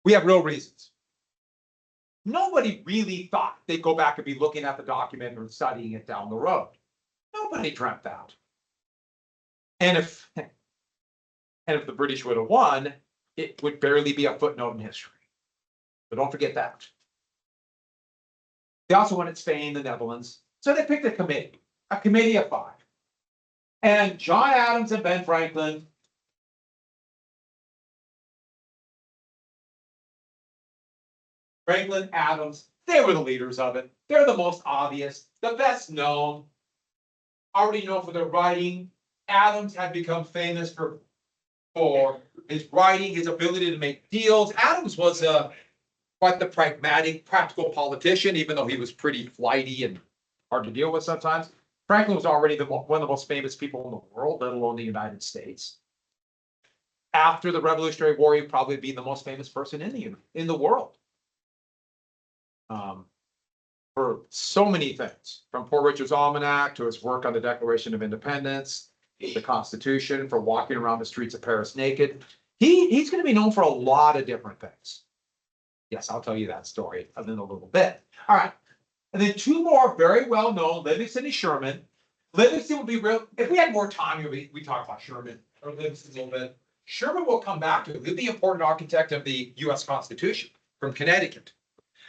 We have real reasons. Nobody really thought they'd go back and be looking at the document or studying it down the road. Nobody dreamt that. And if the British would have won, it would barely be a footnote in history. But don't forget that. They also won at Spain, the Netherlands. So they picked a committee of 5. And John Adams and Ben Franklin Adams, they were the leaders of it. They're the most obvious, the best known, already known for their writing. Adams had become famous for his writing, his ability to make deals. Adams was quite the pragmatic, practical politician, even though he was pretty flighty and hard to deal with sometimes. Franklin was already one of the most famous people in the world, let alone the United States. After the Revolutionary War, he'd probably be the most famous person in the world. For so many things, from Poor Richard's Almanac to his work on the Declaration of Independence, the Constitution, for walking around the streets of Paris naked. He's going to be known for a lot of different things. Yes, I'll tell you that story in a little bit. All right. And then 2 more very well known, Livingston and Sherman. Livingston would be real. If we had more time, we talk about Sherman or Livingston a little bit. Sherman will come back to it. He'll be the important architect of the US Constitution from Connecticut.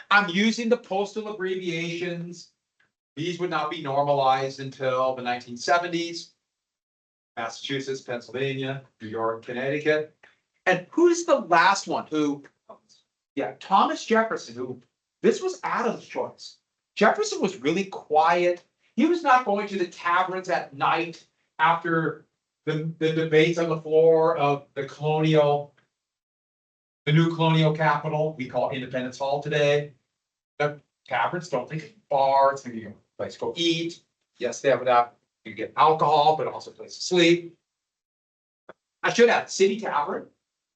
I'm using the postal abbreviations. These would not be normalized until the 1970s. Massachusetts, Pennsylvania, New York, Connecticut. And who's the last one who, Thomas Jefferson, who, this was Adams' choice. Jefferson was really quiet. He was not going to the taverns at night after the debates on the floor of the new colonial capital we call Independence Hall today. The taverns, don't think of bars, think of a place to go eat. Yes, they have that. You get alcohol, but also a place to sleep. I should add, City Tavern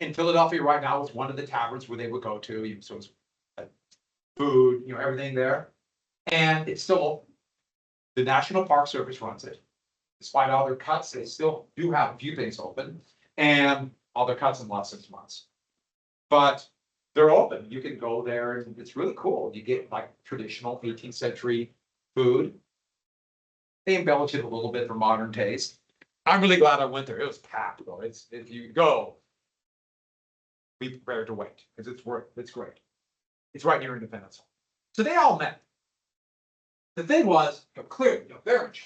in Philadelphia right now is one of the taverns where they would go to. So it's food, everything there. And it's still open. The National Park Service runs it. Despite all their cuts, they still do have a few things open. And all their cuts in the last 6 months. But they're open. You can go there and it's really cool. You get like traditional 18th century food. They embellish it a little bit for modern taste. I'm really glad I went there. It was packed though. If you go, be prepared to wait because it's great. It's right near Independence Hall. So they all met. The thing was, clearly, they're in charge.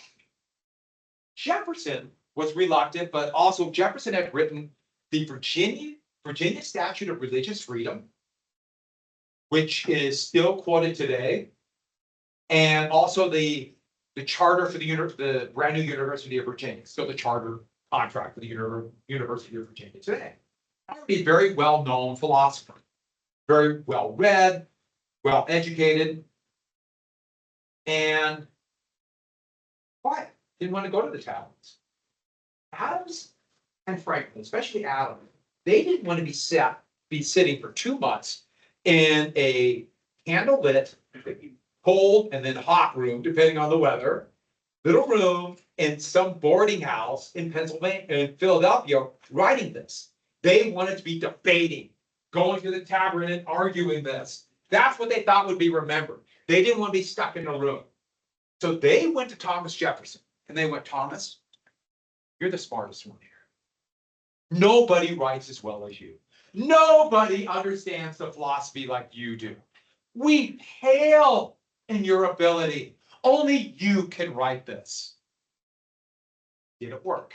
Jefferson was reluctant, but also Jefferson had written the Virginia Statute of Religious Freedom, which is still quoted today, and also the charter for the brand new University of Virginia, still the charter contract for the University of Virginia today. A very well-known philosopher, very well-read, well-educated, and quiet. Didn't want to go to the taverns. Adams and Franklin, especially Adams, they didn't want to be sitting for 2 months in a candlelit, cold and then hot room, depending on the weather, little room in some boarding house in Pennsylvania, in Philadelphia, writing this. They wanted to be debating, going to the tavern and arguing this. That's what they thought would be remembered. They didn't want to be stuck in a room. So they went to Thomas Jefferson and they went, Thomas, you're the smartest one here. Nobody writes as well as you. Nobody understands the philosophy like you do. We pale in your ability. Only you can write this. Did it work?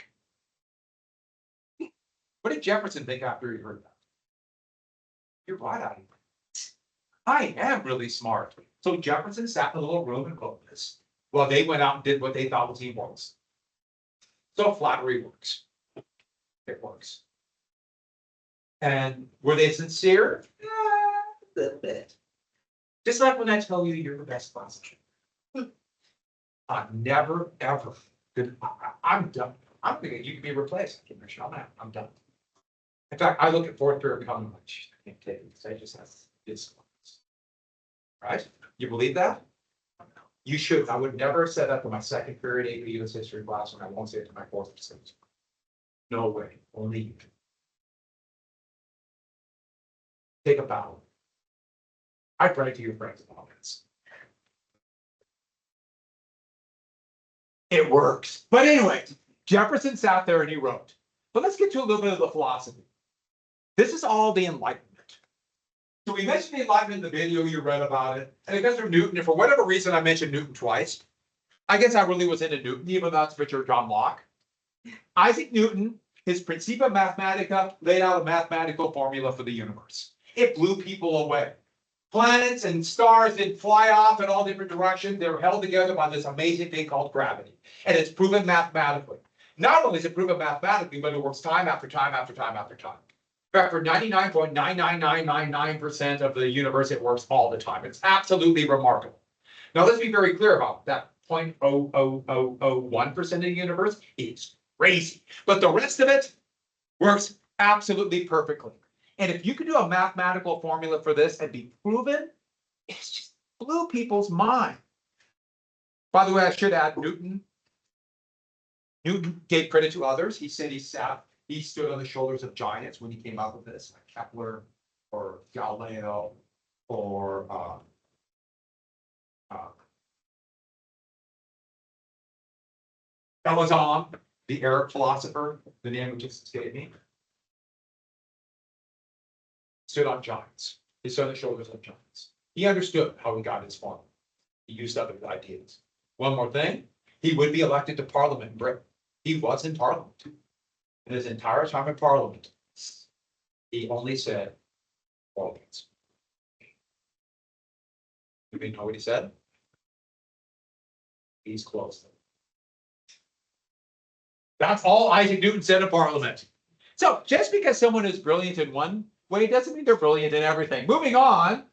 What did Jefferson think after he heard that? You're right, I am really smart. So Jefferson sat in a little room and wrote this. Well, they went out and did what they thought was important. So flattery works. It works. And were they sincere? A little bit. Just like when I tell you you're the best classican. I'm never, ever good. I'm done. I'm thinking you can be replaced. I'm done. In fact, I look at fourth period coming, I'm like, I can't take it because I just have this. Right? You believe that? You should. I would never have said that to my second period AP US history class, and I won't say it to my fourth or sixth. No way. Only you can. Take a bow. I pray to your friends about this. It works. But anyway, Jefferson sat there and he wrote. But let's get to a little bit of the philosophy. This is all the Enlightenment. So we mentioned the Enlightenment in the video, you read about it. And because of Newton, and for whatever reason I mentioned Newton twice, I guess I really was into Newton, even though that's Richard John Locke. Isaac Newton, his Principia Mathematica, laid out a mathematical formula for the universe. It blew people away. Planets and stars didn't fly off in all different directions. They were held together by this amazing thing called gravity. And it's proven mathematically. Not only is it proven mathematically, but it works time after time after time after time. In fact, for 99.99999% of the universe, it works all the time. It's absolutely remarkable. Now, let's be very clear about that 0.00001% of the universe is crazy. But the rest of it works absolutely perfectly. And if you could do a mathematical formula for this and be proven, it's just blew people's mind. By the way, I should add Newton gave credit to others. He said he stood on the shoulders of giants when he came up with this, like Kepler or Galileo or Elazon, the Arab philosopher, the name which just escaped me, stood on giants. He stood on the shoulders of giants. He understood how he got his formula. He used other ideas. One more thing, he would be elected to Parliament in Britain. He was in Parliament. In his entire time in Parliament, he only said four words. You know what he said? He's close. That's all Isaac Newton said in Parliament. So just because someone is brilliant in one way doesn't mean they're brilliant in everything. Moving on,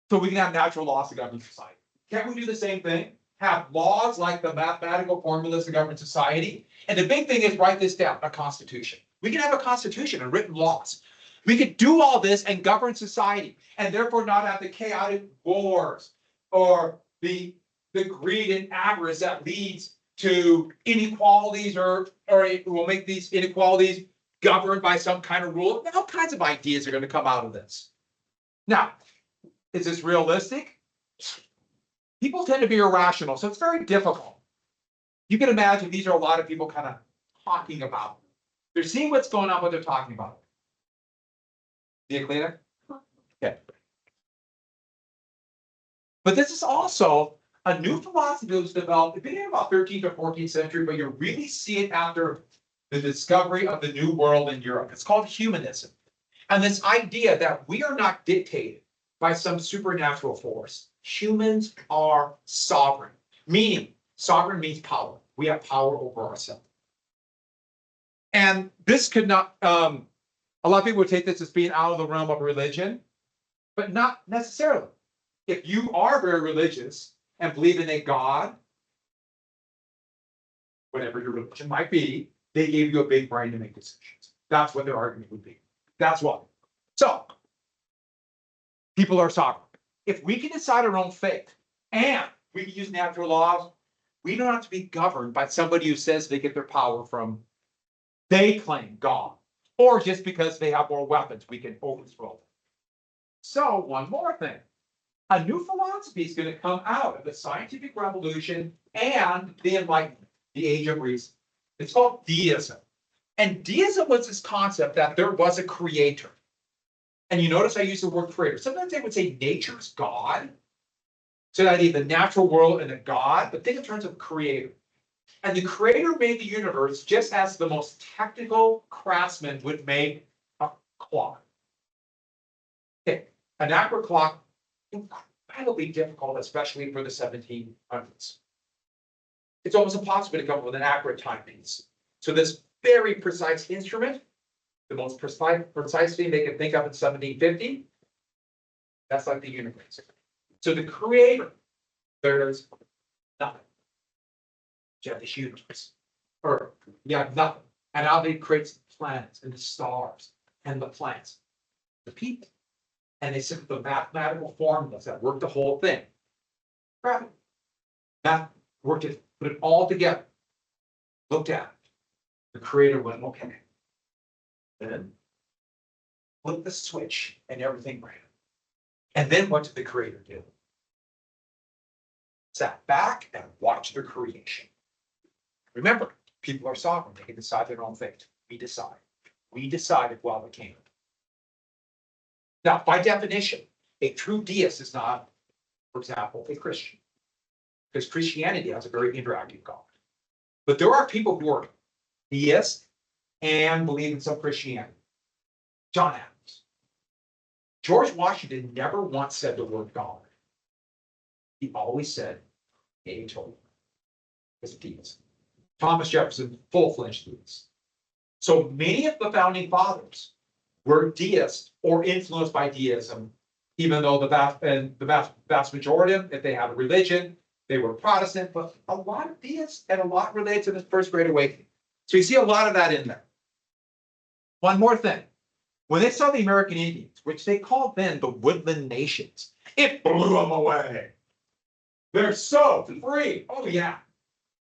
so we can have natural laws to govern society. Can't we do the same thing? Have laws like the mathematical formulas to govern society? And the big thing is, write this down, a constitution. We can have a constitution and written laws. We could do all this and govern society, and therefore not have the chaotic wars or the greed and avarice that leads to inequalities, or it will make these inequalities governed by some kind of rule. All kinds of ideas are going to come out of this. Now, is this realistic? People tend to be irrational, so it's very difficult. You can imagine these are a lot of people kind of talking about. They're seeing what's going on, what they're talking about. See it cleaner? Okay. But this is also a new philosophy that was developed beginning in about 13th or 14th century, but you really see it after the discovery of the New World in Europe. It's called humanism. And this idea that we are not dictated by some supernatural force. Humans are sovereign, meaning sovereign means power. We have power over ourselves. And this could not, a lot of people would take this as being out of the realm of religion, but not necessarily. If you are very religious and believe in a God, whatever your religion might be, they gave you a big brain to make decisions. That's what their argument would be. That's what. So, people are sovereign. If we can decide our own fate and we can use natural laws, we don't have to be governed by somebody who says they get their power from, they claim God, or just because they have more weapons, we can overthrow them. So, one more thing. A new philosophy is going to come out of the scientific revolution and the Enlightenment, the age of reason. It's called deism. And deism was this concept that there was a creator. And you notice I use the word creator. Sometimes they would say nature's God. So that idea, the natural world and a God, but think in terms of creator. And the creator made the universe just as the most technical craftsman would make a clock. Okay, an accurate clock, incredibly difficult, especially for the 1700s. It's almost impossible to come up with an accurate timepiece. So this very precise instrument, the most precise thing they could think of in 1750, that's like the universe. So the creator, there's nothing. You have the universe, or you have nothing. And now they create the planets and the stars and the plants, the people. And they set the mathematical formulas that work the whole thing. Gravity. That worked it, put it all together. Looked at it. The creator went, okay. Then flipped the switch and everything ran. And then what did the creator do? Sat back and watched the creation. Remember, people are sovereign. They can decide their own fate. We decide. We decided while we came. Now, by definition, a true deist is not, for example, a Christian. Because Christianity has a very interactive God. But there are people who are deists and believe in some Christianity. John Adams. George Washington never once said the word God. He always said a total as a deist. Thomas Jefferson, full-fledged deist. So many of the founding fathers were deists or influenced by deism, even though the vast majority of them, if they had a religion, they were Protestant, but a lot of deists and a lot related to the First Great Awakening. So you see a lot of that in there. One more thing. When they saw the American Indians, which they called then the woodland nations, it blew them away. They're so free. Oh, yeah.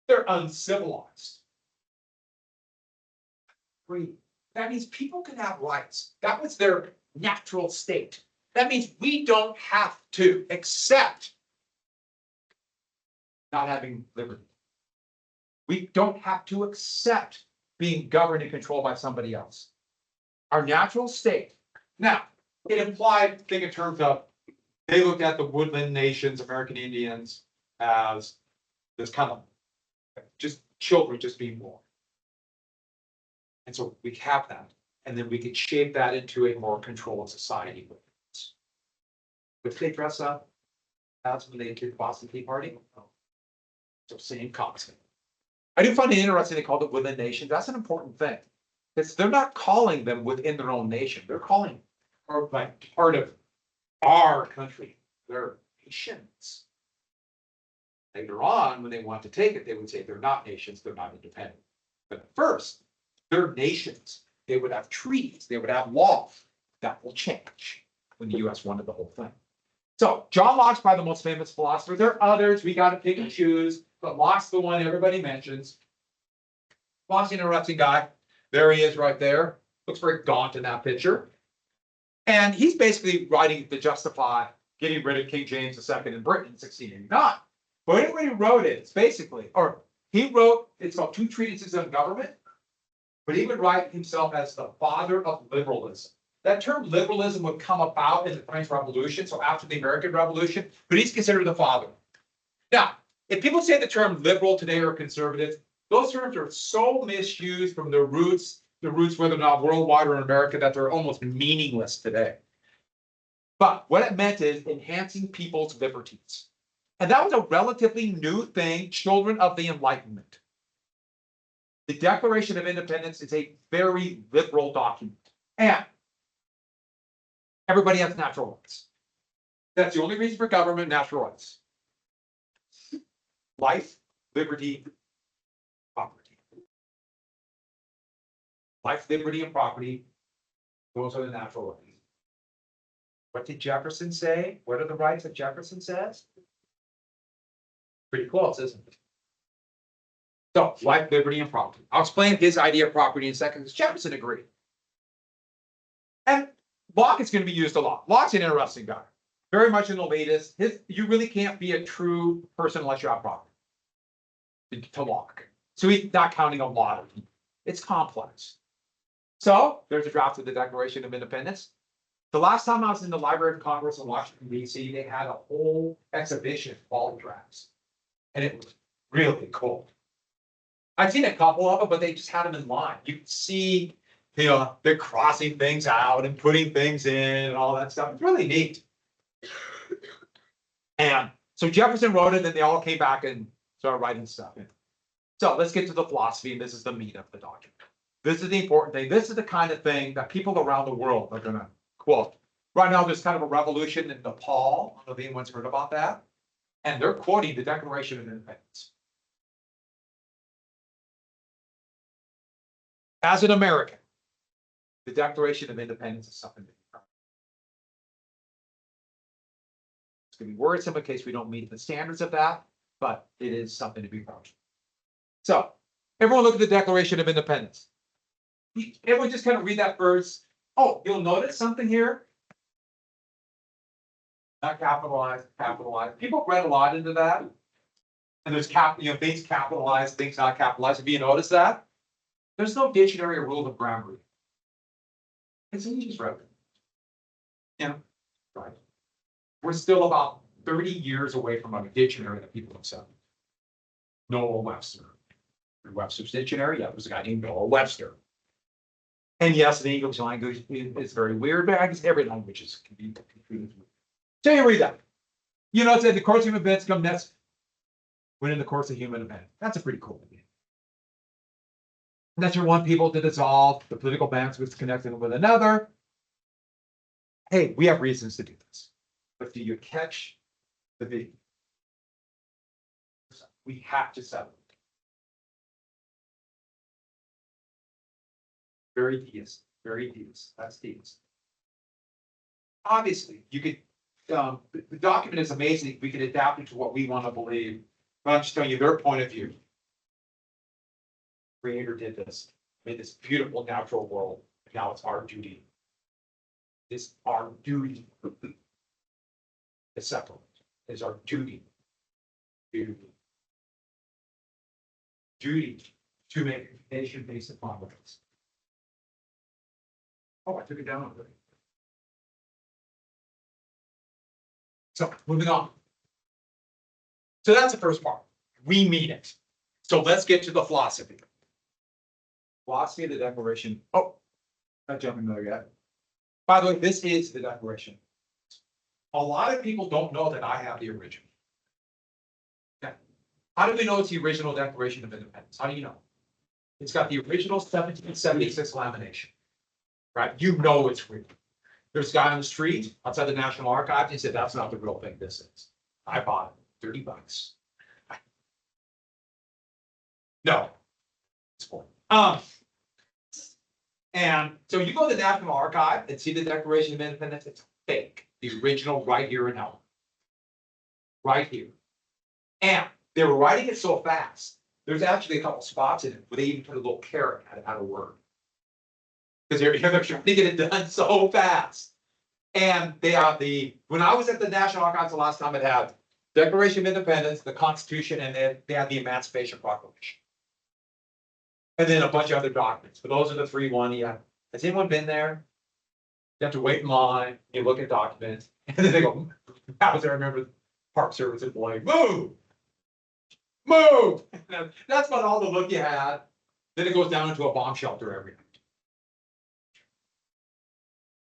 They're uncivilized. Free. That means people can have rights. That was their natural state. That means we don't have to accept not having liberty. We don't have to accept being governed and controlled by somebody else. Our natural state. Now, it implied thing in terms of they looked at the woodland nations, American Indians, as this kind of just children just being born. And so we have that. And then we could shape that into a more controlled society. Would they dress up as when they did Boston Tea Party? So same concept. I do find it interesting they called it woodland nations. That's an important thing. Because they're not calling them within their own nation. They're calling or like part of our country. They're nations. Later on, when they want to take it, they would say they're not nations, they're not independent. But first, they're nations. They would have treaties, they would have law. That will change when the US wanted the whole thing. So John Locke's probably the most famous philosopher. There are others, we got to pick and choose, but Locke's the one everybody mentions. Locke's an interesting guy. There he is right there. Looks very gaunt in that picture. And he's basically writing to justify getting rid of King James II in Britain in 1689. But when he wrote it, it's basically, or he wrote, it's called Two Treatises on Government, but he would write himself as the father of liberalism. That term liberalism would come about in the French Revolution, so after the American Revolution, but he's considered the father. Now, if people say the term liberal today or conservative, those terms are so misused from the roots whether or not worldwide or in America, that they're almost meaningless today. But what it meant is enhancing people's liberties. And that was a relatively new thing, children of the Enlightenment. The Declaration of Independence is a very liberal document. And everybody has natural rights. That's the only reason for government, natural rights. Life, liberty, property. Life, liberty, and property, those are the natural rights. What did Jefferson say? What are the rights that Jefferson says? Pretty close, isn't it? So, life, liberty, and property. I'll explain his idea of property in a second, because Jefferson agreed. And Locke is going to be used a lot. Locke's an interesting guy. Very much in the latest. You really can't be a true person unless you have property. To Locke. So he's not counting a lot of people. It's complex. So, there's a draft of the Declaration of Independence. The last time I was in the Library of Congress in Washington, D.C., they had a whole exhibition of all the drafts. And it was really cool. I've seen a couple of them, but they just had them in line. You could see, they're crossing things out and putting things in and all that stuff. It's really neat. And so Jefferson wrote it, and they all came back and started writing stuff in. So let's get to the philosophy, and this is the meat of the document. This is the important thing. This is the kind of thing that people around the world are going to quote. Right now, there's kind of a revolution in Nepal. I don't know if anyone's heard about that. And they're quoting the Declaration of Independence. As an American, the Declaration of Independence is something to be proud of. It's going to be worrisome in case we don't meet the standards of that, but it is something to be proud of. So, everyone look at the Declaration of Independence. Everyone just kind of read that verse. Oh, you'll notice something here. Not capitalized, capitalized. People read a lot into that. And there's things capitalized, things not capitalized. Have you noticed that? There's no dictionary or rule of grammar. It's just read. Yeah, right. We're still about 30 years away from a dictionary that people accept. Noah Webster. Webster's dictionary, yeah, there's a guy named Noah Webster. And yes, the English language is very weird, but I guess every language is can be confused. So you read that. You know, it said the course of events come next when in the course of human event. That's a pretty cool idea. That you want people to dissolve the political bands with connecting with another. Hey, we have reasons to do this. But do you catch the video? We have to settle it. Very deist, very deist. That's deist. Obviously, you could, the document is amazing. We can adapt it to what we want to believe. But I'm just telling you their point of view. Creator did this, made this beautiful natural world. And now it's our duty. It's our duty to separate. It's our duty. Duty to make a nation based upon rights. Oh, I took it down already. So moving on. So that's the first part. We mean it. So let's get to the philosophy. Philosophy of the Declaration. Oh, not jumping there yet. By the way, this is the Declaration. A lot of people don't know that I have the original. Yeah. How do we know it's the original Declaration of Independence? How do you know? It's got the original 1776 lamination. Right? You know it's real. There's a guy on the street outside the National Archives. He said, that's not the real thing. This is. I bought it. $30. No. It's cool. And so you go to the National Archive and see the Declaration of Independence. It's fake. The original right here in now. Right here. And they were writing it so fast. There's actually a couple spots in it where they even put a little caret at a word. Because they're trying to get it done so fast. And they have when I was at the National Archives the last time, it had Declaration of Independence, the Constitution, and then they had the Emancipation Proclamation. And then a bunch of other documents. But those are the three one. Yeah. Has anyone been there? You have to wait in line, you look at documents, and then they go, I remember the Park Service employee, move! Move! That's about all the look you had. Then it goes down into a bomb shelter every night.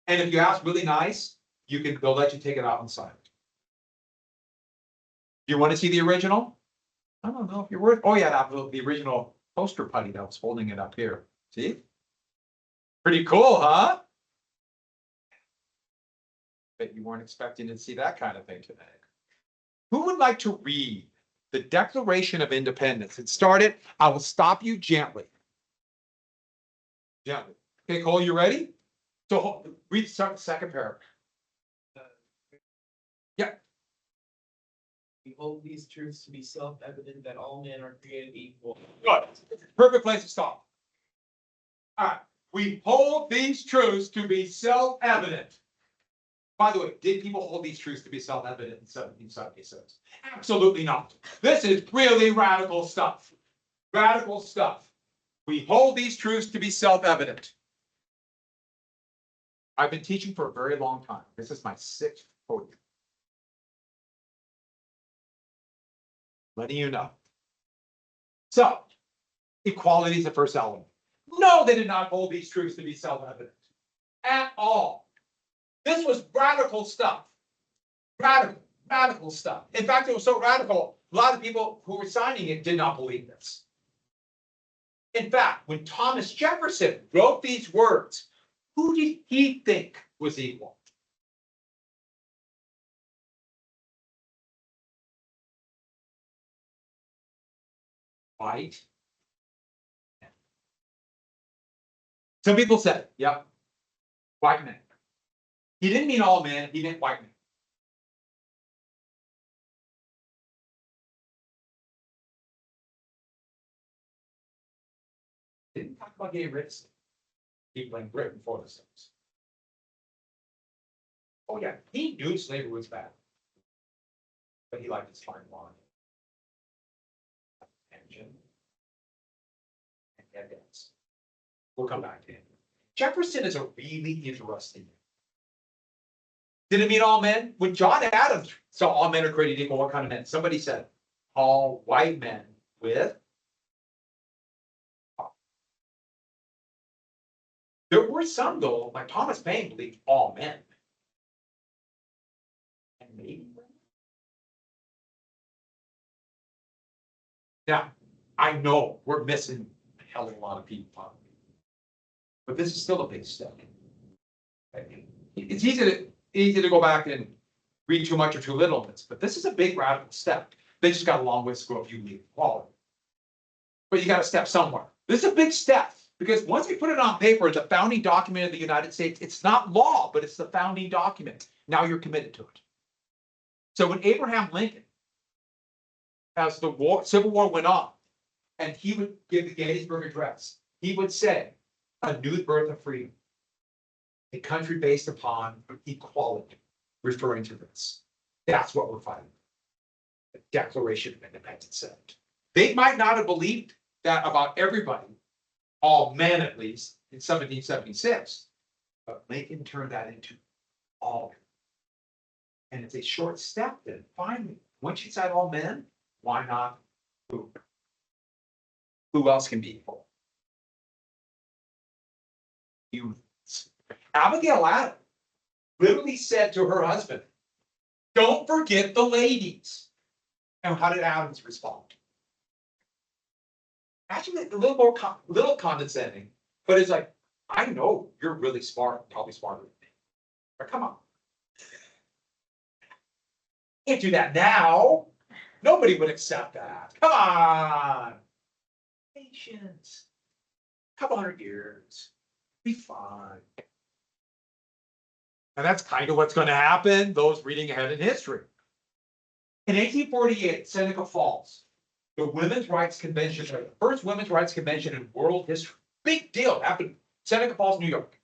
And if you ask really nice, they'll let you take it out inside. You want to see the original? I don't know if you're worth. Oh yeah, the original poster putty that was holding it up here. See? Pretty cool, huh? Bet you weren't expecting to see that kind of thing today. Who would like to read the Declaration of Independence? It started, I will stop you gently. Gently. Okay, Cole, you ready? So read the second paragraph. Yeah. We hold these truths to be self-evident that all men are created equal. Good. Perfect place to stop. All right. We hold these truths to be self-evident. By the way, did people hold these truths to be self-evident in 1776? Absolutely not. This is really radical stuff. Radical stuff. We hold these truths to be self-evident. I've been teaching for a very long time. This is my 6th podium. Letting you know. So, equality is the first element. No, they did not hold these truths to be self-evident at all. This was radical stuff. Radical stuff. In fact, it was so radical, a lot of people who were signing it did not believe this. In fact, when Thomas Jefferson wrote these words, who did he think was equal? White. Some people said, yep, white men. He didn't mean all men, he meant white men. Didn't talk about gay rights. He blamed Britain for the things. Oh, yeah, he knew slavery was bad. But he liked his fine wine. Engine. And evidence. We'll come back to him. Jefferson is a really interesting man. Did it mean all men? When John Adams saw all men are created equal, what kind of men? Somebody said, all white men with. There were some, though, like Thomas Paine believed all men. And maybe women. Now, I know we're missing a hell of a lot of people. But this is still a big step. It's easy to go back and read too much or too little of this, but this is a big radical step. They just got a long ways to go if you leave equality. But you got to step somewhere. This is a big step because once we put it on paper, the founding document of the United States, it's not law, but it's the founding document. Now you're committed to it. So when Abraham Lincoln, as the Civil War went on, and he would give the Gettysburg Address, he would say, a new birth of freedom, a country based upon equality, referring to this. That's what we're fighting. The Declaration of Independence said. They might not have believed that about everybody, all men at least, in 1776, but Lincoln turned that into all men. And it's a short step then, finally. Once you said all men, why not who? Who else can be equal? Humans. Abigail Adams literally said to her husband, don't forget the ladies. And how did Adams respond? Actually, a little more, little condescending, but it's like, I know you're really smart, probably smarter than me. But come on. Can't do that now. Nobody would accept that. Come on. Patience. Couple hundred years. Be fine. And that's kind of what's going to happen, those reading ahead in history. In 1848, Seneca Falls, the Women's Rights Convention, the first Women's Rights Convention in world history. Big deal. Happened Seneca Falls, New York.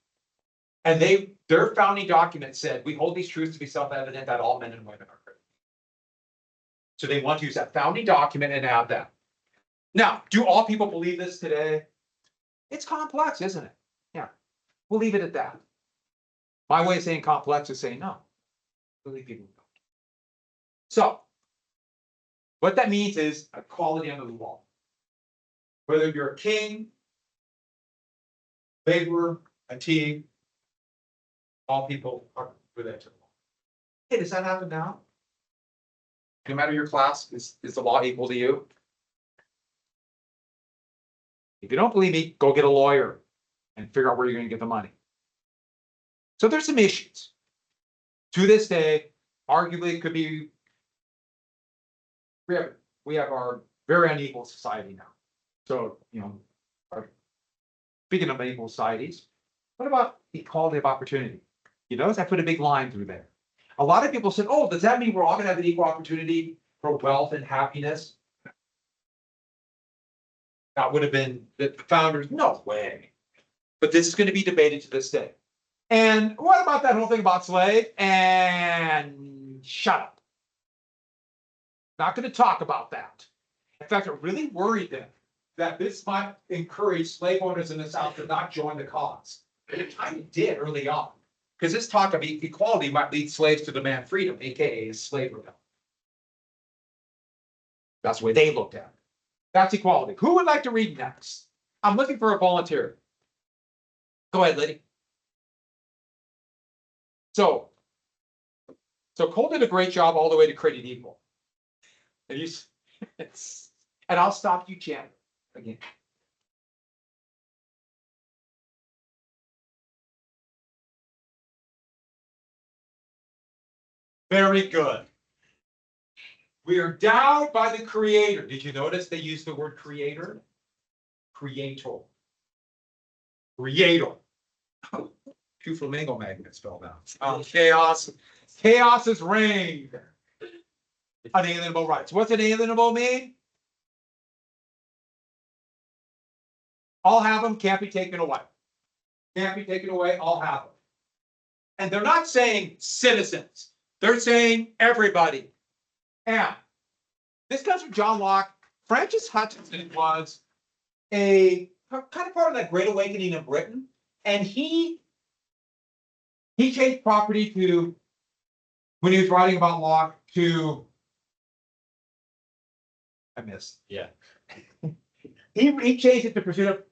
And their founding document said, we hold these truths to be self-evident that all men and women are created. So they want to use that founding document and add that. Now, do all people believe this today? It's complex, isn't it? Yeah. We'll leave it at that. My way of saying complex is saying no. I believe people don't. So, what that means is equality under the law. Whether you're a king, laborer, a tea, all people are related to the law. Hey, does that happen now? No matter your class, is the law equal to you? If you don't believe me, go get a lawyer and figure out where you're going to get the money. So there's some issues. To this day, arguably it could be, we have our very unequal society now. So, speaking of unequal societies, what about equality of opportunity? You notice I put a big line through there. A lot of people said, oh, does that mean we're all going to have an equal opportunity for wealth and happiness? That would have been the founders, no way. But this is going to be debated to this day. And what about that whole thing about slave? And shut up. Not going to talk about that. In fact, it really worried them that this might encourage slave owners in the South to not join the cause. And it kind of did early on. Because this talk of equality might lead slaves to demand freedom, aka slave rebellion. That's the way they looked at it. That's equality. Who would like to read next? I'm looking for a volunteer. Go ahead, Liddy. So Cole did a great job all the way to creating equal. And and I'll stop you, Chandler, again. Very good. We are endowed by the Creator. Did you notice they used the word creator? Creator. Creator. Two flamingo magnets fell down. Chaos. Chaos is reigned. Unalienable rights. What's inalienable mean? All have them, can't be taken away. Can't be taken away, all have them. And they're not saying citizens, they're saying everybody. And this comes from John Locke. Francis Hutchinson was a kind of part of that Great Awakening in Britain. And he changed property to, when he was writing about Locke, to, I missed. Yeah. He changed it to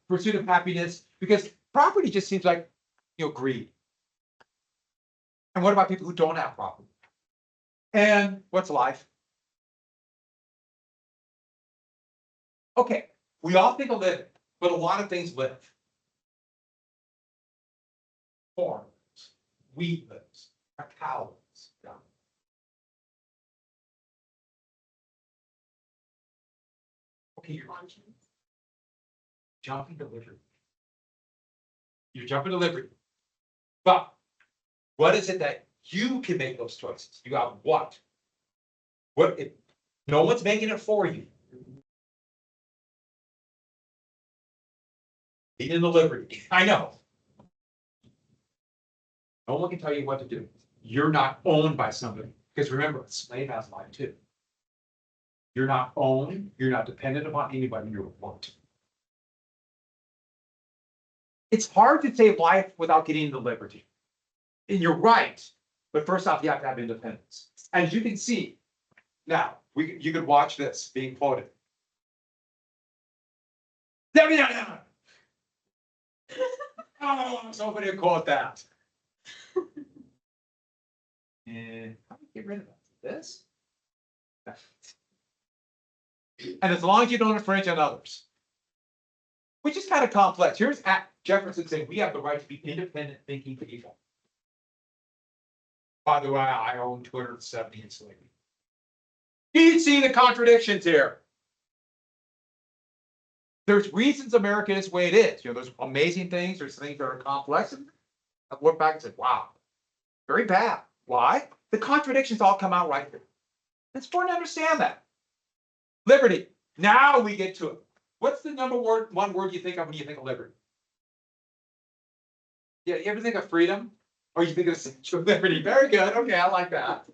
pursuit of happiness, because property just seems like, greed. And what about people who don't have property? And what's life? Okay, we all think of living, but a lot of things live. Corn lives, wheat lives, a cow lives. Yeah. Okay, you're jumping to liberty. You're jumping to liberty. But what is it that you can make those choices? You got what? What if no one's making it for you? Be in the liberty. I know. No one can tell you what to do. You're not owned by somebody. Because remember, a slave has life too. You're not owned, you're not dependent upon anybody, you're worked. It's hard to save life without getting into liberty. And you're right, but first off, you have to have independence. As you can see, now, you could watch this being quoted. Oh, somebody will quote that. And how do you get rid of this? And as long as you don't infringe on others, which is kind of complex. Here's Jefferson saying we have the right to be independent thinking people. By the way, I own 270 in slavery. You see the contradictions here. There's reasons America is the way it is. There's amazing things, there's things that are complex. And I look back and said, wow, very bad. Why? The contradictions all come out right here. It's important to understand that. Liberty. Now we get to it. What's the one word you think of when you think of liberty? Yeah, you ever think of freedom? Or you think of sexual liberty? Very good. Okay, I like that.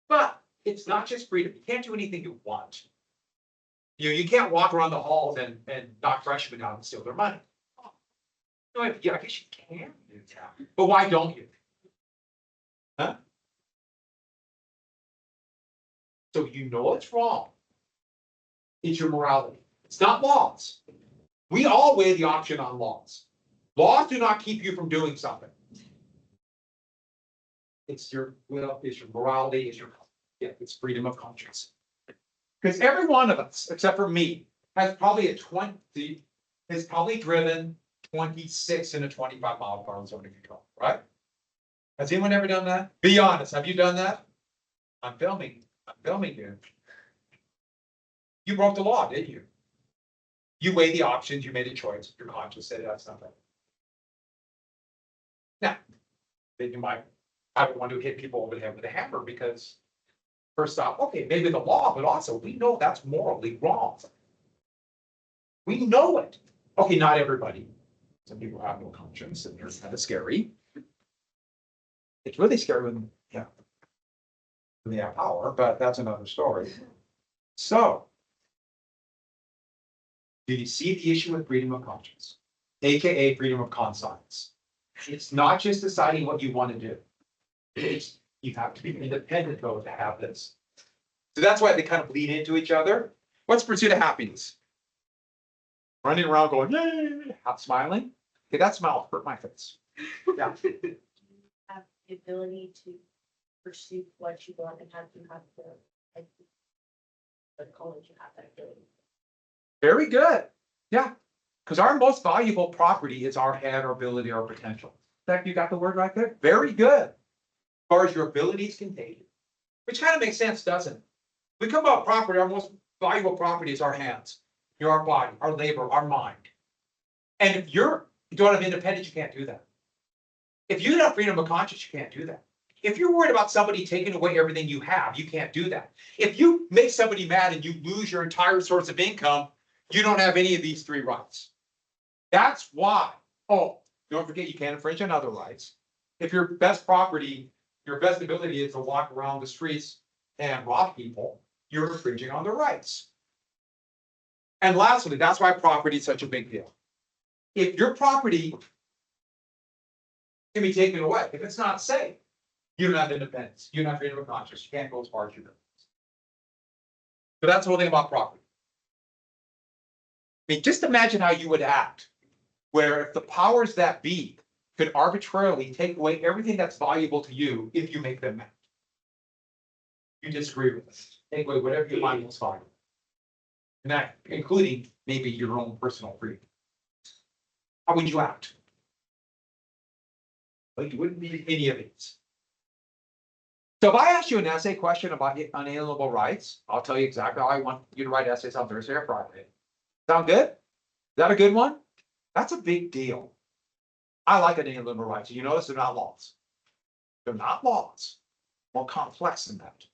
But it's not just freedom. You can't do anything you want. You can't walk around the halls and knock freshmen out and steal their money. No, yeah, I guess you can do that. But why don't you? Huh? So you know it's wrong. It's your morality. It's not laws. We all weigh the option on laws. Laws do not keep you from doing something. It's your will, it's your morality, it's freedom of conscience. Because every one of us, except for me, has probably driven 26 in a 25-mile-per-hour zone of control, right? Has anyone ever done that? Be honest, have you done that? I'm filming you. You broke the law, didn't you? You weighed the options, you made a choice, your conscience said that's nothing. Now, then you might want to hit people over the head with a hammer because first off, okay, maybe the law, but also we know that's morally wrong. We know it. Okay, not everybody. Some people have no conscience and they're kind of scary. It's really scary when they have power, but that's another story. So, do you see the issue with freedom of conscience, aka freedom of conscience? It's not just deciding what you want to do. You have to be independent though to have this. So that's why they kind of bleed into each other. What's pursuit of happiness? Running around going, yay, smiling. Okay, that smile hurt my face. Yeah. Have the ability to pursue what you want and have the college you have that ability. Very good. Yeah. Because our most valuable property is our head, our ability, our potential. In fact, you got the word right there. Very good. As far as your abilities contained, which kind of makes sense, doesn't it? We come about property, our most valuable property is our hands, our body, our labor, our mind. And if you don't have independence, you can't do that. If you don't have freedom of conscience, you can't do that. If you're worried about somebody taking away everything you have, you can't do that. If you make somebody mad and you lose your entire source of income, you don't have any of these three rights. That's why. Oh, don't forget, you can't infringe on other rights. If your best property, your best ability is to walk around the streets and rob people, you're infringing on their rights. And lastly, that's why property is such a big deal. If your property can be taken away, if it's not safe, you don't have independence, you don't have freedom of conscience, you can't go as far as you do. But that's the whole thing about property. I mean, just imagine how you would act, where if the powers that be could arbitrarily take away everything that's valuable to you if you make them mad. You disagree with us, take away whatever you find most valuable. And that, including maybe your own personal freedom. How would you act? Like you wouldn't need any of these. So if I ask you an essay question about unalienable rights, I'll tell you exactly how I want you to write essays on Thursday or Friday. Sound good? Is that a good one? That's a big deal. I like unalienable rights. You notice they're not laws. They're not laws. More complex than that.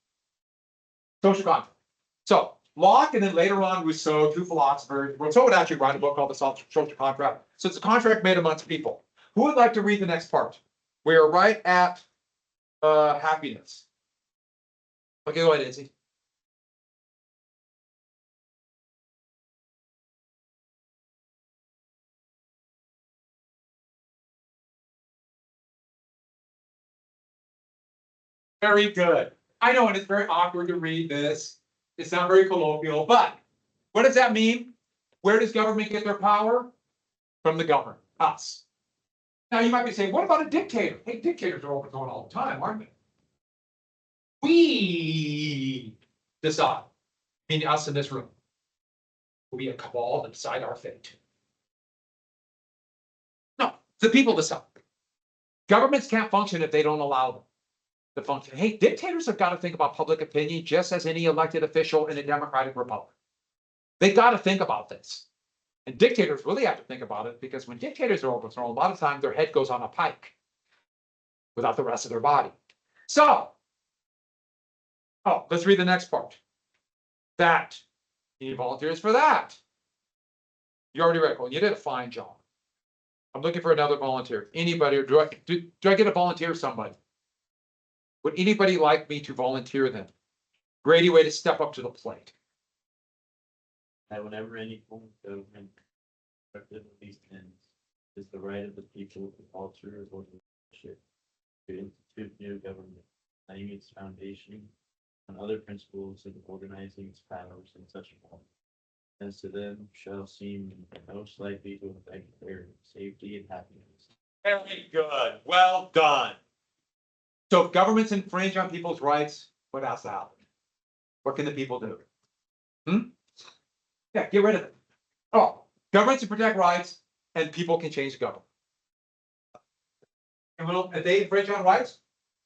Social contract. So Locke and then later on Rousseau, two philosophers. Rousseau would actually write a book called The Social Contract. So it's a contract made amongst people. Who would like to read the next part? We are right at happiness. Okay, go ahead, Izzy. Very good. I know, and it's very awkward to read this. It's not very colloquial, but what does that mean? Where does government get their power? From the government, us. Now you might be saying, what about a dictator? Hey, dictators are overthrown all the time, aren't they? We decide, meaning us in this room. Will be a cabal that decide our fate. No, the people decide. Governments can't function if they don't allow them to function. Hey, dictators have got to think about public opinion just as any elected official in a democratic republic. They've got to think about this. And dictators really have to think about it because when dictators are overthrown, a lot of times their head goes on a pike without the rest of their body. So, let's read the next part. That. You need volunteers for that. You already read it. Well, you did a fine job. I'm looking for another volunteer. Anybody, or do I get a volunteer somebody? Would anybody like me to volunteer them? Grady, way to step up to the plate. That whenever any form of government constructed of these ends is the right of the people to alter or to institute new government, laying its foundation on other principles and organizing its powers in such a form as to them shall seem most likely to affect their safety and happiness. Very good. Well done. So if governments infringe on people's rights, what has to happen? What can the people do? Yeah, get rid of it. Governments to protect rights and people can change the government. And if they infringe on rights,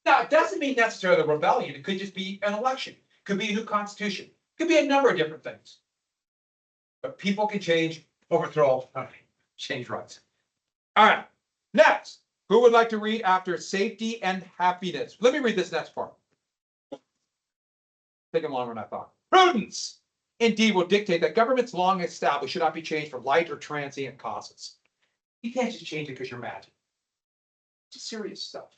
now it doesn't mean necessarily a rebellion. It could just be an election. It could be a new constitution. It could be a number of different things. But people can change, overthrow, change rights. All right, next. Who would like to read after safety and happiness? Let me read this next part. Taking longer than I thought. Prudence, indeed, will dictate that governments long established should not be changed for light or transient causes. You can't just change it because you're mad. It's serious stuff.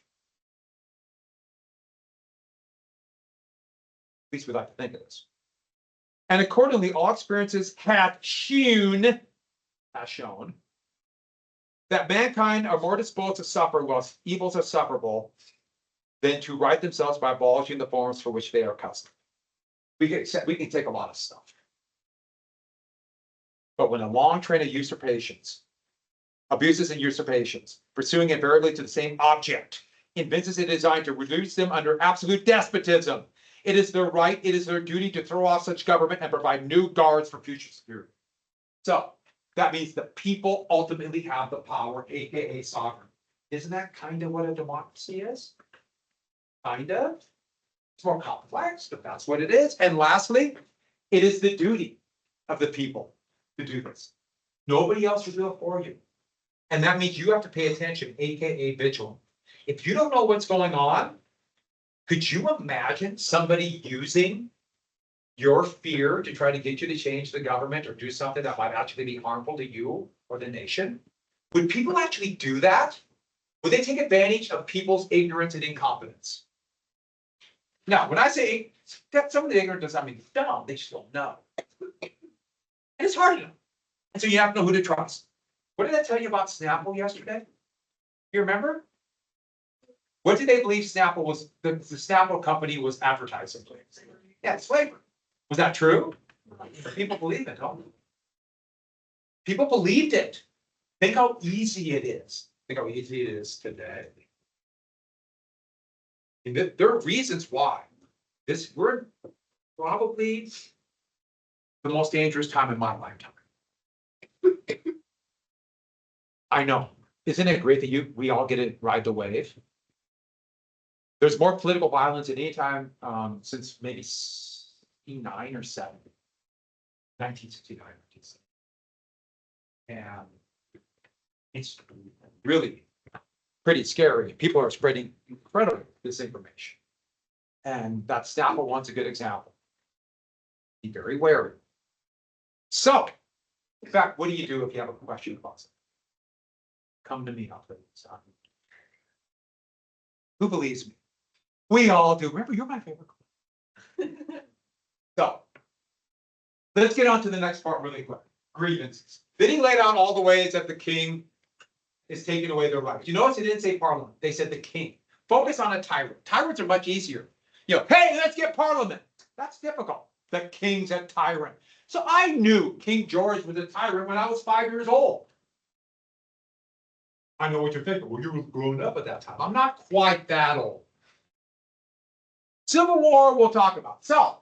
At least we like to think of this. And accordingly, all experiences have shown that mankind are more disposed to suffer whilst evils are sufferable than to right themselves by abolishing the forms for which they are accustomed. We can take a lot of stuff. But when a long train of usurpations, abuses and usurpations, pursuing invariably to the same object, evinces a design to reduce them under absolute despotism, it is their right, it is their duty to throw off such government and provide new guards for future security. So that means the people ultimately have the power, aka sovereign. Isn't that kind of what a democracy is? Kind of. It's more complex, but that's what it is. And lastly, it is the duty of the people to do this. Nobody else will do it for you. And that means you have to pay attention, aka vigilant. If you don't know what's going on, could you imagine somebody using your fear to try to get you to change the government or do something that might actually be harmful to you or the nation? Would people actually do that? Would they take advantage of people's ignorance and incompetence? Now, when I say that some of the ignorance does not mean dumb, they just don't know. And it's hard to know. And so you have to know who to trust. What did I tell you about Snapple yesterday? You remember? What did they believe Snapple was, the Snapple company was advertising? Yeah, slavery. Was that true? People believe it, don't they? People believed it. Think how easy it is. Think how easy it is today. And there are reasons why. We're probably the most dangerous time in my lifetime. I know. Isn't it great that we all get to ride the wave? There's more political violence at any time since maybe 69 or 7. 1969. And it's really pretty scary. People are spreading incredible disinformation. And that Snapple one's a good example. Be very wary. So, in fact, what do you do if you have a question about something? Come to me, I'll tell you something. Who believes me? We all do. Remember, you're my favorite. So, let's get on to the next part really quick. Grievances. Then he laid out all the ways that the king is taking away their rights. You notice it didn't say parliament. They said the king. Focus on a tyrant. Tyrants are much easier. You know, hey, let's get parliament. That's difficult. The king's a tyrant. So I knew King George was a tyrant when I was 5 years old. I know what you're thinking. Well, you were grown up at that time. I'm not quite that old. Civil War, we'll talk about. So,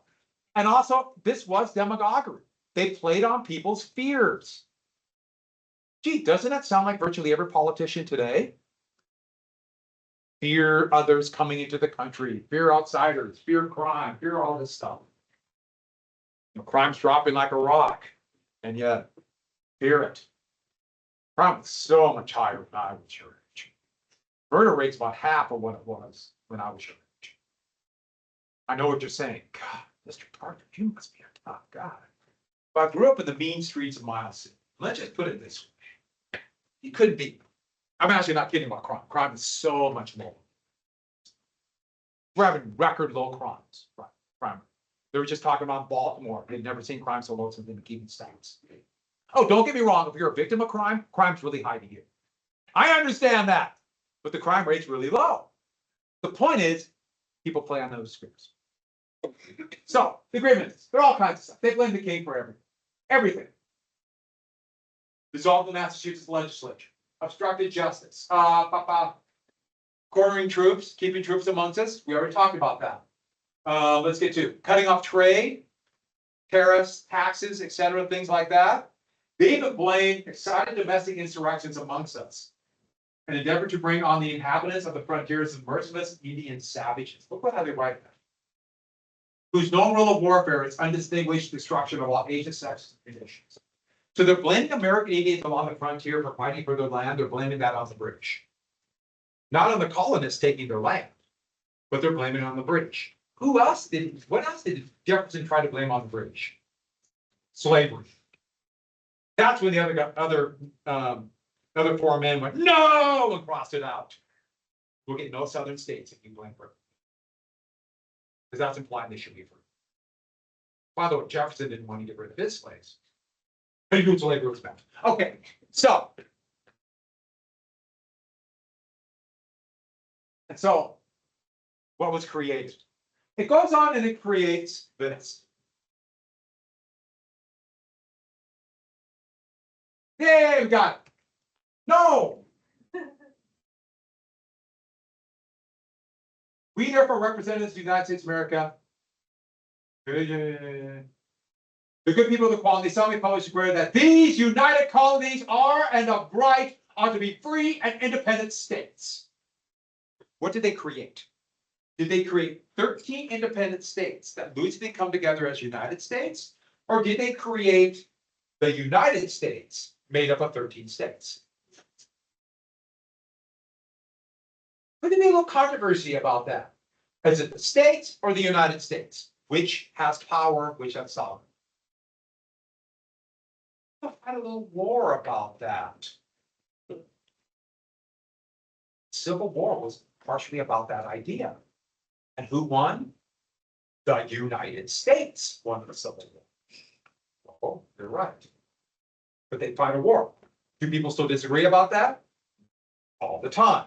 and also, this was demagoguery. They played on people's fears. Gee, doesn't that sound like virtually every politician today? Fear others coming into the country, fear outsiders, fear crime, fear all this stuff. You know, crime's dropping like a rock, and yet fear it. Crime is so much higher when I was your age. Murder rate's about half of what it was when I was your age. I know what you're saying. God, Mr. Parker, you must be a tough guy. But I grew up in the mean streets of Miles City. Let's just put it this way. You couldn't beat me. I'm actually not kidding about crime. Crime is so much lower. We're having record low crimes. Crime. They were just talking about Baltimore. They'd never seen crime so low since they've been keeping stats. Oh, don't get me wrong. If you're a victim of crime, crime's really high to you. I understand that. But the crime rate's really low. The point is, people play on those scripts. So, the agreements, they're all kinds of stuff. They blame the king for everything. Everything. Dissolved the Massachusetts legislature. Obstructed justice. Quartering troops, keeping troops amongst us. We already talked about that. Let's get to cutting off trade, tariffs, taxes, etc., things like that. They even blame excited domestic insurrections amongst us. An endeavor to bring on the inhabitants of the frontiers of merciless Indian savages. Look what how they write that. Whose known rule of warfare is undistinguished destruction of all ages, sexes, and conditions. So they're blaming American Indians along the frontier for fighting for their land. They're blaming that on the British. Not on the colonists taking their land, but they're blaming it on the British. What else did Jefferson try to blame on the British? Slavery. That's when the other four men went, no, and crossed it out. We'll get no southern states if you blame Britain. Because that's implying they should be free. By the way, Jefferson didn't want to get rid of his slaves. But he knew slavery was bad. Okay, so. And so, what was created? It goes on and it creates this. Yay, we got it. No. We therefore representatives of the United States of America. The good people of the quality solemnly publish declare that these united colonies are and of right ought to be free and independent states. What did they create? Did they create 13 independent states that loosely come together as United States? Or did they create the United States made up of 13 states? But there may be a little controversy about that. Is it the states or the United States? Which has power, which has sovereignty? I've had a little war about that. Civil War was partially about that idea. And who won? The United States won the Civil War. Oh, you're right. But they fight a war. Do people still disagree about that? All the time.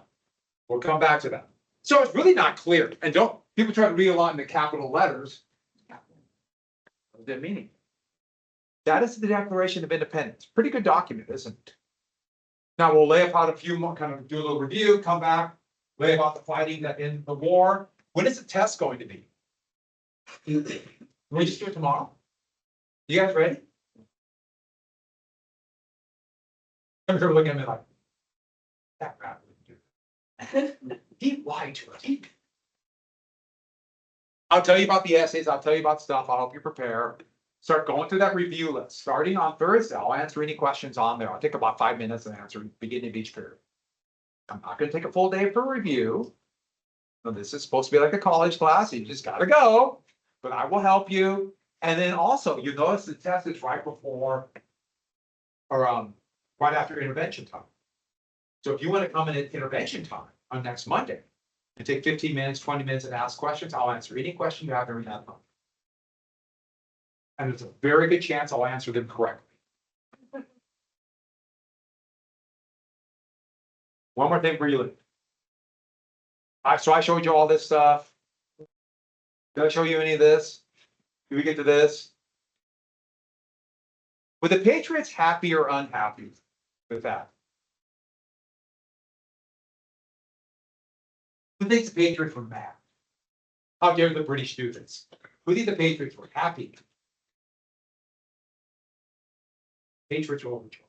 We'll come back to that. So it's really not clear. And don't, people try to read a lot in the capital letters. What does that mean? That is the Declaration of Independence. Pretty good document, isn't it? Now we'll lay out a few more, kind of do a little review, come back, lay about the fighting that in the war. When is the test going to be? Can we just do it tomorrow? You guys ready? I'm sure looking at me like, that rat would do. He lied to us. I'll tell you about the essays, I'll tell you about stuff, I'll help you prepare. Start going through that review list. Starting on Thursday, I'll answer any questions on there. I'll take about 5 minutes and answer beginning of each period. I'm not gonna take a full day for review. Now, this is supposed to be like a college class, you just gotta go, but I will help you. And then also, you notice the test is right before, or right after intervention time. So if you wanna come in at intervention time on next Monday, and take 15 minutes, 20 minutes and ask questions, I'll answer any question you have during that time. And there's a very good chance I'll answer them correctly. One more thing for you. So I showed you all this stuff. Did I show you any of this? Did we get to this? Were the Patriots happy or unhappy with that? Who thinks the Patriots were mad? How dare the British do this? Who thinks the Patriots were happy? Patriots were overjoyed.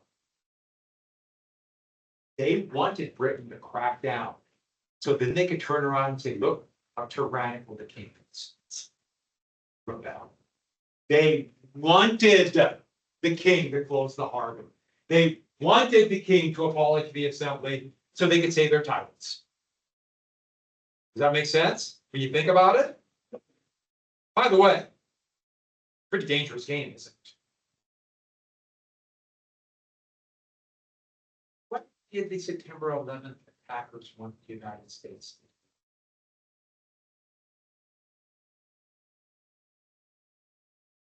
They wanted Britain to crack down. So then they could turn around and say, look, how tyrannical the king is. Rebel. They wanted the king to close the harbor. They wanted the king to abolish the assembly so they could save their titles. Does that make sense when you think about it? By the way, pretty dangerous game, isn't it? What did the September 11th attackers want the United States to do?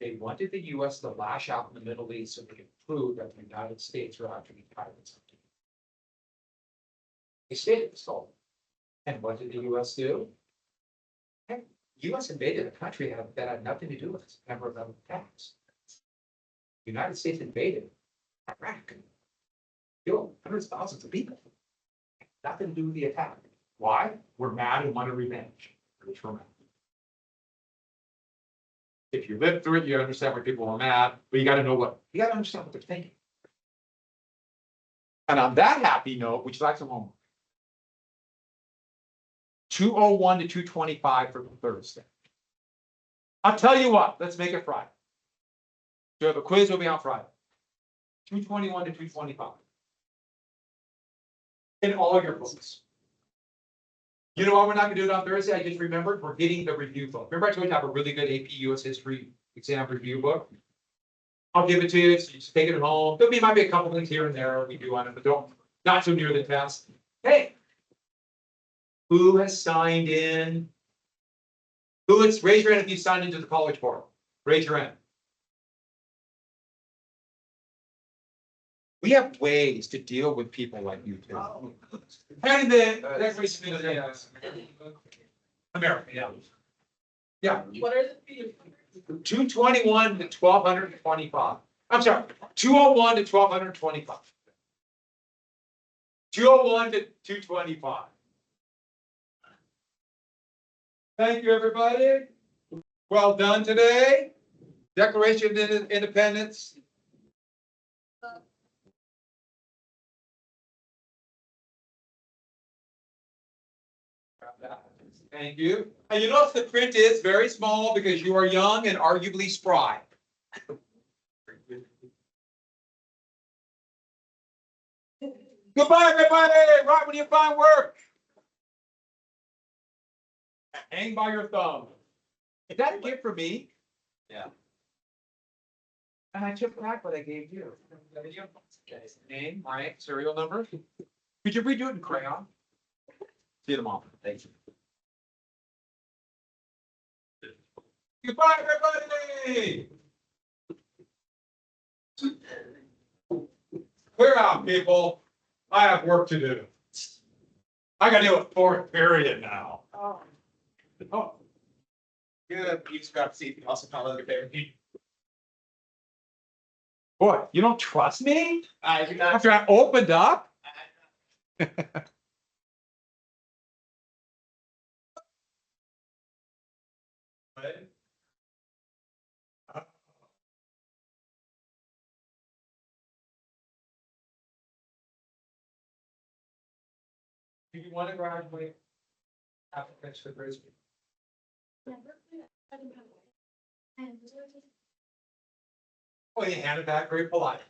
They wanted the US to lash out in the Middle East so they could prove that the United States were actually tyrants. They stated this all. And what did the US do? Heck, US invaded a country that had nothing to do with this, September 11th attacks. The United States invaded Iraq. Killed hundreds of thousands of people. Nothing to do with the attack. Why? We're mad and want a revenge. British were mad. If you live through it, you understand why people were mad, but you got to know what, you got to understand what they're thinking. And on that happy note, would you like some homework? 201 to 225 for Thursday. I'll tell you what, let's make it Friday. So the quiz will be on Friday. 221 to 225. In all your books. You know why we're not gonna do it on Thursday? I just remembered we're getting the review book. Remember I told you I have a really good AP US history exam review book? I'll give it to you, so you just take it home. Might be a couple things here and there we do on it, but don't, not so near the test. Hey, who has signed in? Raise your hand if you signed into the college portal. Raise your hand. We have ways to deal with people like you too. And then Declaration of Independence. America, yeah. Yeah. What are the fees? 221 to 1225. I'm sorry, 201 to 1225. 201 to 225. Thank you, everybody. Well done today. Declaration of Independence. Thank you. And you notice the print is very small because you are young and arguably spry. Goodbye, everybody. Right when you find work. Hang by your thumb. Is that a gift for me? Yeah. And I took back what I gave you. Name, rank, serial number. Could you redo it in crayon? See you tomorrow. Thank you. Goodbye, everybody. Clear out, people. I have work to do. I gotta do a fourth period now. Oh, Oh, good. You just got to see if you also follow your favorite. boy, you don't trust me? I do not. After I opened up? Do you want to graduate? After finish the bridge? Oh, you handed back very polite.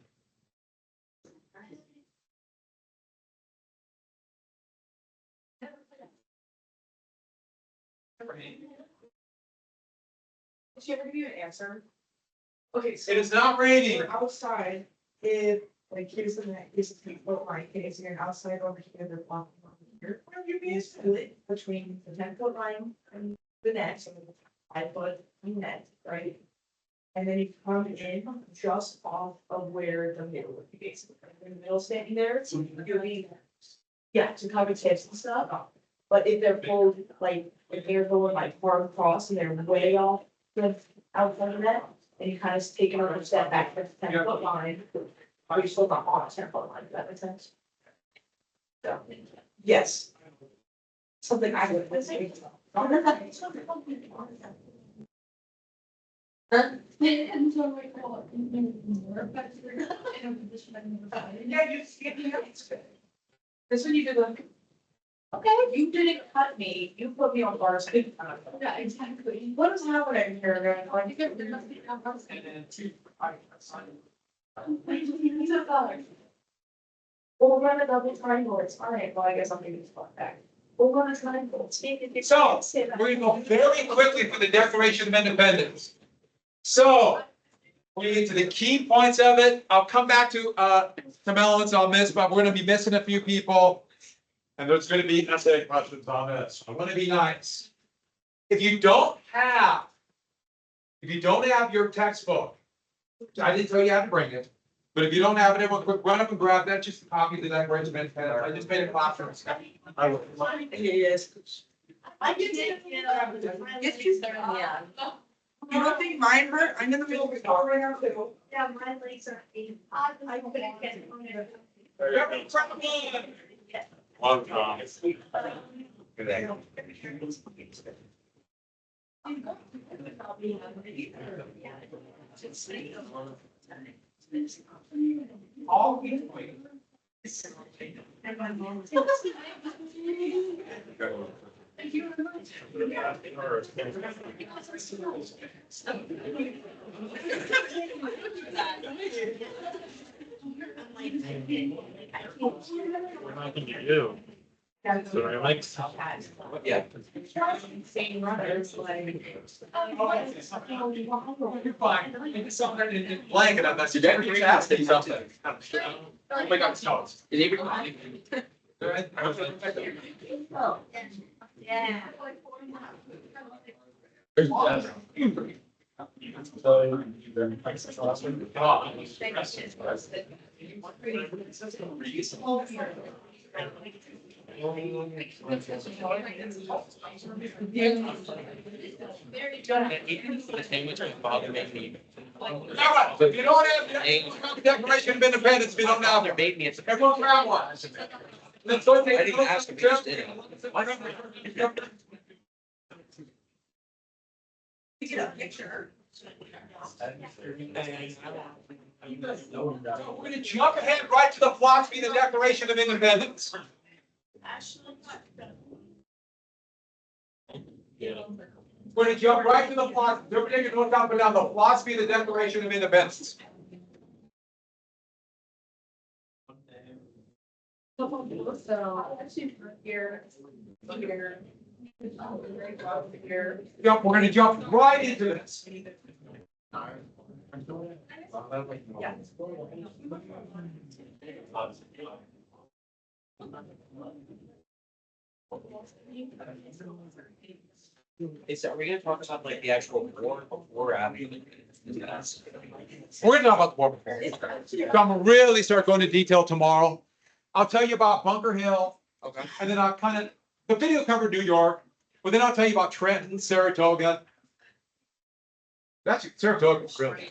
Did she ever give you an answer? Okay, so It is not raining. you're outside, if, like, here's the net, here's the 10-foot line, okay, so you're outside over here, they're blocking over here. You split between the 10-foot line and the net, so the 5-foot net, right? And then you come in just off of where the middle would be, basically, in the middle standing there, so you'll be, yeah, to cover tips and stuff. But if they're pulled, like, if they're going like far across and they're way off the outside of that, and you kind of take another step back to the 10-foot line, or you're still not on a 10-foot line, if that makes sense. So, yes. Something I would say. Yeah, you skip me. This one you did the. Okay, you didn't cut me, you put me on bars. Yeah, exactly. What is happening here? I think it must be. And then two. We'll run a double triangle, it's fine, well, I guess I'll give you this back. We'll run a triangle. So, we're gonna go very quickly for the Declaration of Independence. So, we get to the key points of it. I'll come back to some elements I'll miss, but we're gonna be missing a few people. And there's gonna be essay questions on this. I'm gonna be nice. If you don't have your textbook, I didn't tell you how to bring it, but if you don't have it, everyone quick run up and grab that, just a copy of the Declaration of Independence. I just made a classroom. Yes. I did it. Yes, you said. Yeah. You don't think mine hurt? I'm in the middle of the car right now too. Yeah, my legs are aching. I couldn't get it. Everyone, try to move. One time. All we wait. Thank you very much. What I can do. So I like. Yeah. Same runners, like. You're fine. Maybe something in blanket, I'm not sure. You're asking something. Oh my God, no. Is he recording? Oh, yeah. The thing which would bother me. If you don't have the Declaration of Independence, if you don't have it, Made me. everyone grab one. Let's go take. I didn't ask him, he just did it. Get a picture. We're gonna jump ahead right to the philosophy of the Declaration of Independence. We're gonna jump right to the philosophy. Everybody can look up and down the philosophy of the Declaration of Independence. So, here, here. Yep, we're gonna jump right into this. Yeah. Are we gonna talk about like the actual war after? We're gonna talk about the war before. So I'm gonna really start going into detail tomorrow. I'll tell you about Bunker Hill, Okay. and then I'll kind of, the video covered New York, but then I'll tell you about Trenton, Saratoga. That's Saratoga, really.